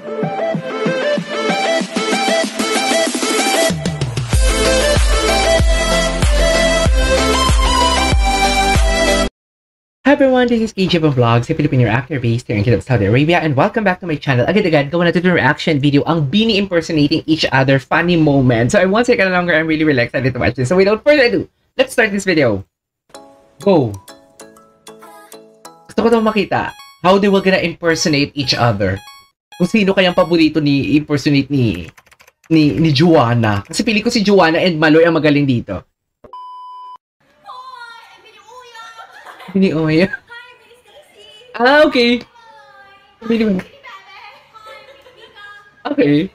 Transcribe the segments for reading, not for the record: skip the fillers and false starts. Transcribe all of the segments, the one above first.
Hi everyone, this is KJ from Vlogs, a Filipino actor based here in Kingdom of Saudi Arabia, and welcome back to my channel. Agad-agad, gawa natin yung reaction video, ang Beanie impersonating each other funny moment. So I won't take any longer, I'm really excited to watch this. So without further ado, let's start this video. Go! Gusto ko daw makita how they were gonna impersonate each other. Kung sino kayang paborito ni impersonate ni Joanna. Kasi pili ko si Joanna and Maloy ang magaling dito. Bini Oya. Ah, okay. Bini. Okay.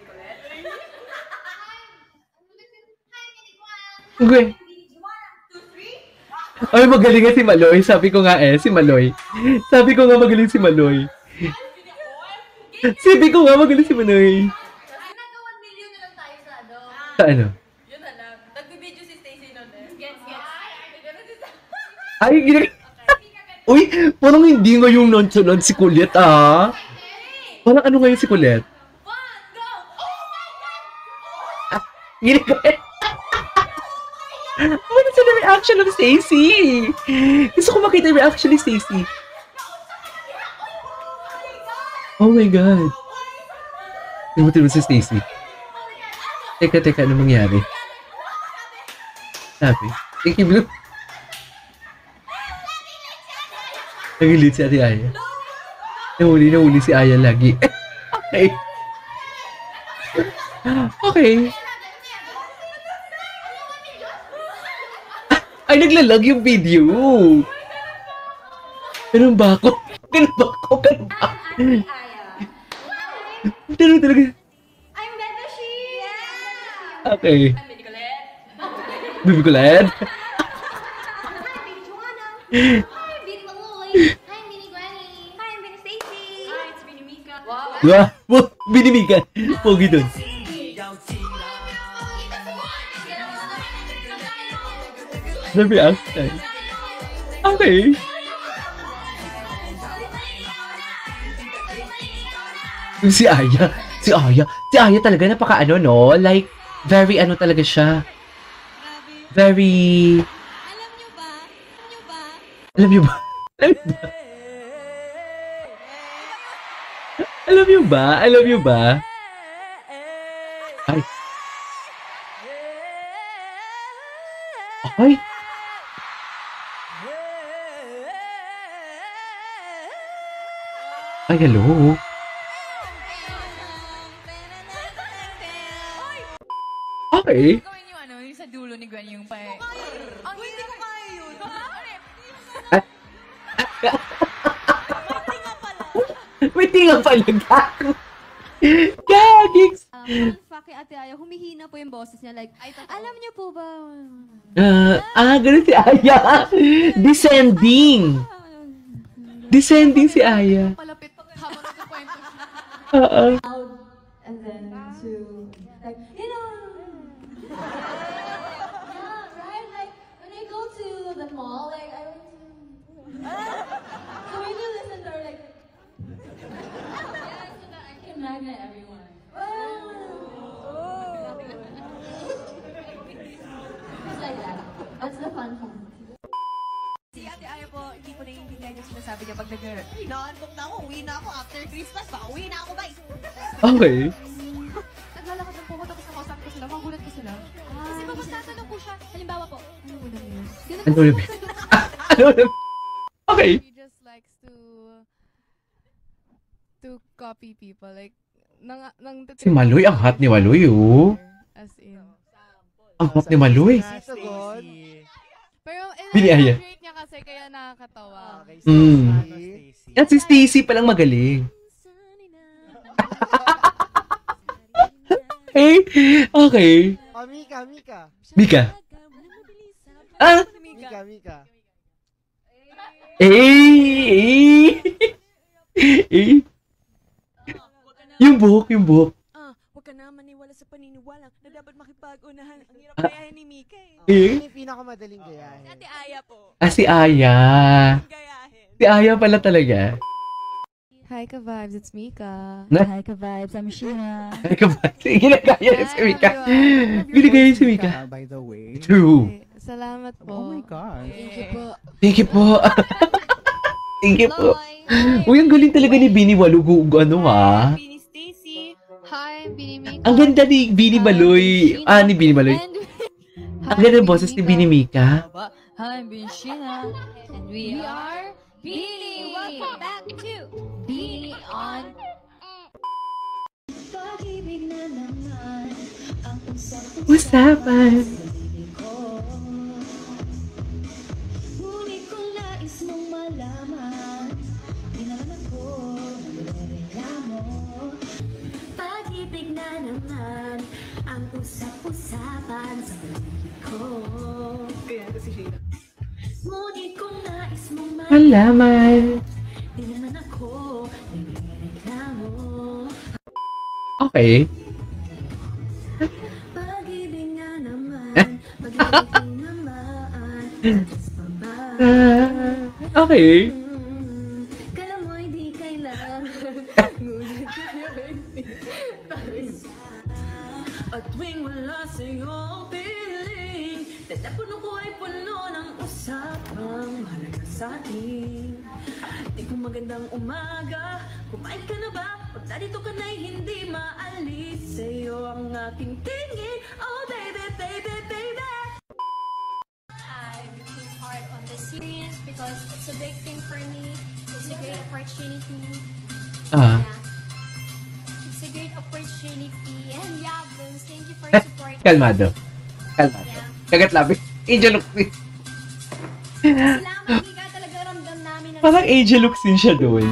Okay. Ay, magaling nga si Maloy. Sabi ko nga si Maloy. Sabi ko nga magaling si Maloy. Sabi ko nga magaling si Maloy. Nag-1 million na lang tayo sa ano. Sa ano? Yun na lang. Nag-video si Stacey nun eh. Gets. Ay, uy, parang hindi ngayong nonchalant si Colette, ah. Parang ano ngayon si Colette? One, go! Oh my God! Ah, ano sa reaction ng Stacey? Gusto ko makita yung reaction ni Stacey. Oh my God. Tinutin mo si Stacey. Teka, ano mangyari? Sabi, thank you, Blue. Nagilit si Ate Aya. Nahuli si Aya lagi. Okay. Okay. Ay, naglalag yung video. Ganun ba ako? Ganun ba? Ganun talaga. I'm Bebeshi! Yeah! Okay. I'm Baby Colette. Baby Colette. Hi, Baby Joanna. Hi, Baby Maloy. Hi, Baby Granny. Hi, I'm Baby Stacey. Hi, it's Baby Mika. Wow. Wow, binimigan. Pogi dun. Sabi after. Okay. Si Aya talaga napaka ano no, like very ano talaga siya. Very Alam niyo ba? Ay. Ay. Ay, hello. Okay. Gawin yung ano, yung sa dulo ni Gwen yung pa eh. Ang hindi ko kaya yun. May tinga pala gago. Gagigs. Fuck kay Ate Aya, humihina po yung boses niya. Like, alam niyo po ba? Ganun si Aya. Descending si Aya. Palapit habang nagkakwento siya. And then to, like, you know. Yeah, right? Like, when I go to the mall, like, I went to. So when you listen to her, like, yeah, so that I can magnet everyone. Just like that. That's the fun part. Si Ate Aya po, hindi ko naiintindihan yung sinasabi niya pag Naantok na ako, uwi na ako after Christmas, baka uwi na ako, bye! Okay. naglalakad lang po ako tapos nakausapin ko sila, magulat ko sila. Kasi po, basta tatanong po siya, halimbawa po, ano mo lang yun? Ano ulit? Ano ulit? Okay. He just likes to copy people, like Si Maloy, ang hot ni Maloy, oh. As in. Ang hot ni Maloy. Pero Bini Aya. rate niya kasi kaya nakakatawa. Yan si Stacey palang magaling. Okay. Mika. Ah? Mika. Yung buhok. Huwag ka na maniwala sa paniniwala na dapat makipag-unahan. Ang hirap gayahin ni Mika eh. Ano yung pinakamadaling gayahin? Ate Aya po. Si Aya. Gayahin. Si Aya pala talaga. Hi ka vibes, it's Mika. Hi ka vibes, I'm Sheena. Ay, kabay. Ginagaya niya si Hi, Mika. everyone. Ginagaya niya si Mika. By the way. True. Okay, salamat po. Oh my gosh. Thank you po. Thank you po. Thank you po. Loy. Uy, ang galing talaga ni Bini Walugo. Ano ha? Bini Stacy. Hi, Bini Mika. Ang ganda ni Bini Maloy. Ni Bini Maloy. Ang ganda ng boses ni Bini Mika. Hi, I'm Sheena. And we are Bini. Welcome back to Bini on. Usapan. Ngunit kung nais mong malaman, dinalaman ko, nagrereklamo. Pag-ibig na naman, ang usap-usapan sa paligid ko. Ngunit kung nais mong Malaman. di naman ako nagrereklamo. Okay. Pag-ibig nga naman, pag-ibig naman, just pa ba? Okay. Kala mo'y di kailangan, ngunit kailangan at tuwing wala sa'yo piling, telepono ko ay puno ng usapang mahalaga sa'kin. Di ko magandang umaga, kumain ka na ba? Pag narito ka na'y hindi maalis sa'yo ang aking tingin. Oh baby, baby, baby. I became part of the series because it's a big thing for me. It's a great opportunity. Ah. Yeah. It's a great opportunity. And yeah, Bruce, thank you for your support. Kalmado. Kalmado. Yeah. Kagat labi. Angel Luxin. Salamat, Mika. Talaga ramdam namin na Parang Angel Luxin siya doon.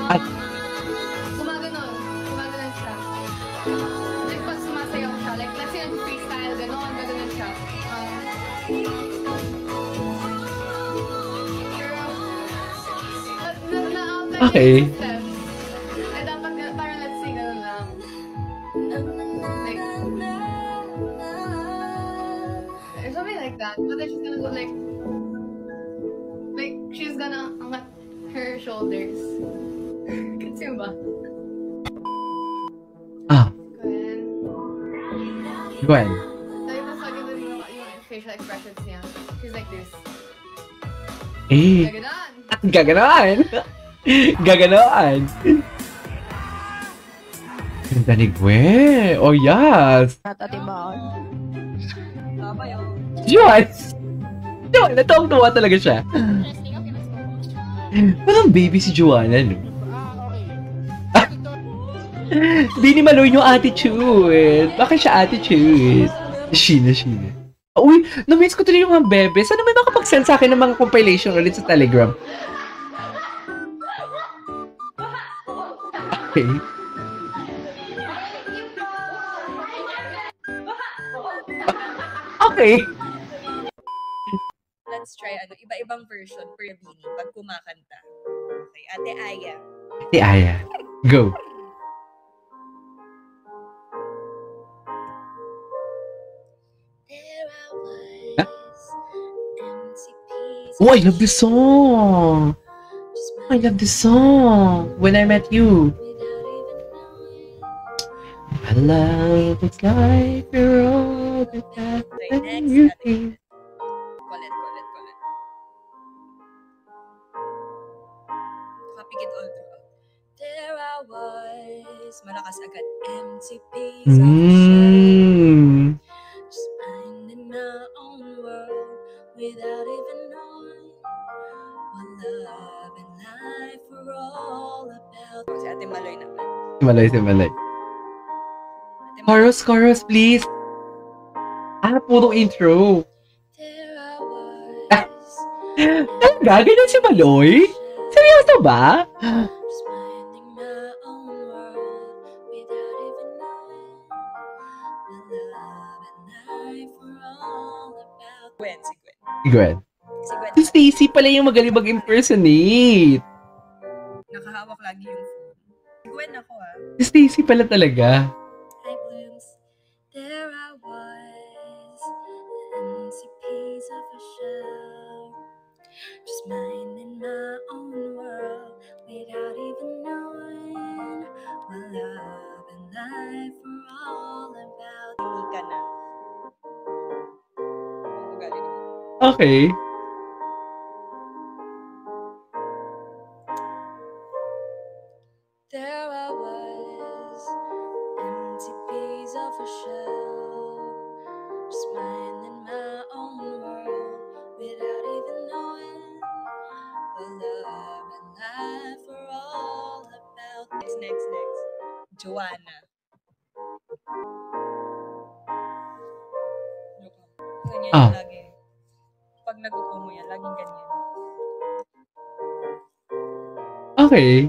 At Gumaganon. Gumaganon siya. Like, pag sumasayaw siya, like, let's say, freestyle, gano'n, gano'n siya. Pero, na-out Okay. steps. Eh, dapat, parang let's say, gano'n lang. Like, something like that. But then she's gonna go like she's gonna angat her shoulders. Kasi ba? Ah, Gwen. Gwen. Sabi mo sa akin yung facial expressions niya. She's like this. Eh. Gaganon! Gaganon. Gaganon. Ganda ni Gwen. Oh, yes. Juan. Juan, natawang-tuwa talaga siya. Parang baby si Joanna, no? Bini Maloy yung attitude. Bakit siya attitude? Sheena. Uy, na-miss ko tuloy yung mga bebe. Sana may makapag-send sa akin ng mga compilation ulit sa Telegram. Okay. Okay. Let's try iba-ibang version per Bini pag kumakanta. Okay, Ate Aya. Si Aya. Go. There I was, empty piece Oh, I love this song. I love this song. When I Met You. without even knowing. My love is like a road that Okay, next, you Ate see. Colette. Kapigit all throughout. There I was, malakas agad, empty piece of shell. Just minding my own world without even knowing what love and life were all about. Si Ate Maloy naman. Malay. Ate Maloy. Chorus, please. Puro intro. There I was, Talaga? Ganyan si Maloy? Seryoso ba? just minding my own world without even knowing what love and life were all about. Gwen, si Gwen. Gwen. Si Gwen, Si Stacy pala yung magaling mag-impersonate. nakahawak lagi yung phone. Si Gwen ako Si Stacy pala talaga. Hi blooms, there I was, an empty piece of a shell, just minding my own world without even Okay. There I was, empty piece of a shell, just minding my own world without even knowing what love and life were all about. Next. Joanna. Ganyan Ah. yung lagi. Pag nag-upo mo yan, laging ganyan. Okay.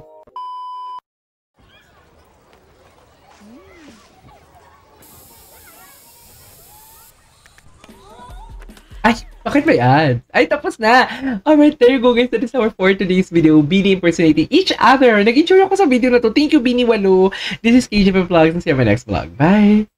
Ay, bakit ba yan? Ay, tapos na! Alright, there you go guys. That is our for today's video. Bini impersonating each other. Nag-enjoy ako sa video na to. Thank you, Bini Walo. This is KJ Vlogs and see you in my next vlog. Bye!